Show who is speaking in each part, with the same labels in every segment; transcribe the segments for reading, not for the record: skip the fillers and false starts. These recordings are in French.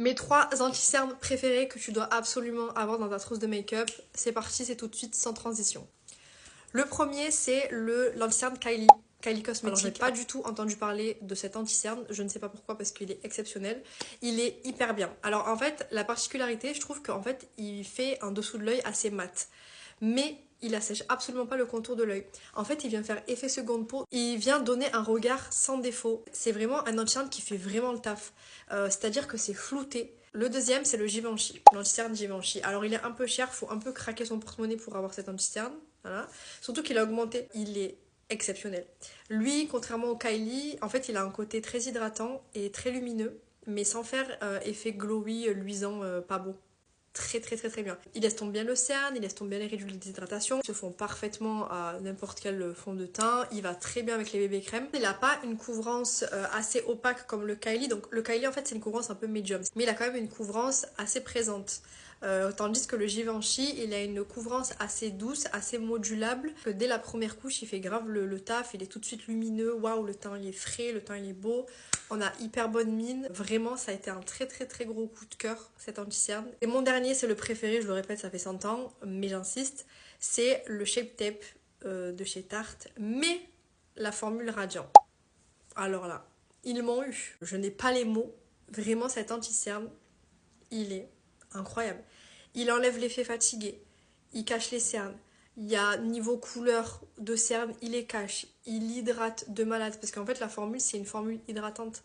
Speaker 1: Mes 3 anti-cernes préférés que tu dois absolument avoir dans ta trousse de make-up, c'est parti, c'est tout de suite sans transition. Le premier, c'est l'anti-cerne Kylie Cosmetics. Alors, j'ai pas du tout entendu parler de cet anti-cerne, je ne sais pas pourquoi parce qu'il est exceptionnel. Il est hyper bien. Alors en fait, la particularité, je trouve qu'en fait, il fait un dessous de l'œil assez mat. Mais il assèche absolument pas le contour de l'œil. En fait, il vient faire effet seconde peau. Il vient donner un regard sans défaut. C'est vraiment un anti-cerne qui fait vraiment le taf. C'est-à-dire que c'est flouté. Le deuxième, c'est le Givenchy, l'anti-cerne Givenchy. Alors, il est un peu cher, faut un peu craquer son porte-monnaie pour avoir cet anti-cerne. Voilà. Surtout qu'il a augmenté. Il est exceptionnel. Lui, contrairement au Kylie, en fait, il a un côté très hydratant et très lumineux, mais sans faire effet glowy, luisant, pas beau. Très très très très bien. Il estompe bien le cerne, il estompe bien les réduits de déshydratation, ils se font parfaitement à n'importe quel fond de teint, il va très bien avec les bébés crèmes. Il n'a pas une couvrance assez opaque comme le Kylie, donc le Kylie en fait c'est une couvrance un peu médium, mais il a quand même une couvrance assez présente. Tandis que le Givenchy, il a une couvrance assez douce, assez modulable, que dès la première couche, il fait grave le taf, il est tout de suite lumineux, waouh, le teint il est frais, le teint il est beau, on a hyper bonne mine, vraiment ça a été un très très très gros coup de cœur cet anti-cerne. Et mon dernier, c'est le préféré, je le répète, ça fait 100 ans, mais j'insiste, c'est le Shape Tape de chez Tarte, mais la formule Radiant. Alors là, ils m'ont eu, je n'ai pas les mots, vraiment cet anti-cerne, il est incroyable. Il enlève l'effet fatigué, il cache les cernes. Il y a niveau couleur de cerne, il les cache, il hydrate de malade. Parce qu'en fait, la formule, c'est une formule hydratante.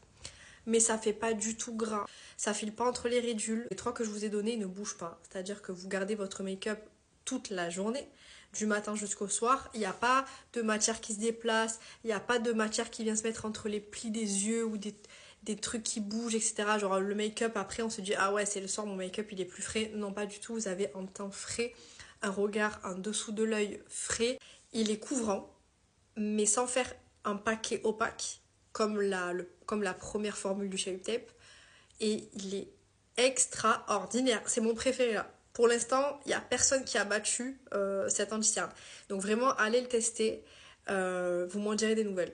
Speaker 1: Mais ça fait pas du tout gras. Ça file pas entre les ridules. Les 3 que je vous ai donnés ne bougent pas. C'est-à-dire que vous gardez votre make-up toute la journée, du matin jusqu'au soir. Il n'y a pas de matière qui se déplace. Il n'y a pas de matière qui vient se mettre entre les plis des yeux ou des trucs qui bougent, etc. Genre le make-up, après on se dit ah ouais c'est le soir, mon make-up il est plus frais. Non, pas du tout, vous avez un teint frais, un regard, un dessous de l'œil frais. Il est couvrant, mais sans faire un paquet opaque comme la première formule du Shape Tape. Et il est extraordinaire, c'est mon préféré là. Pour l'instant, il n'y a personne qui a battu cet anti-cerne. Donc vraiment, allez le tester, vous m'en direz des nouvelles.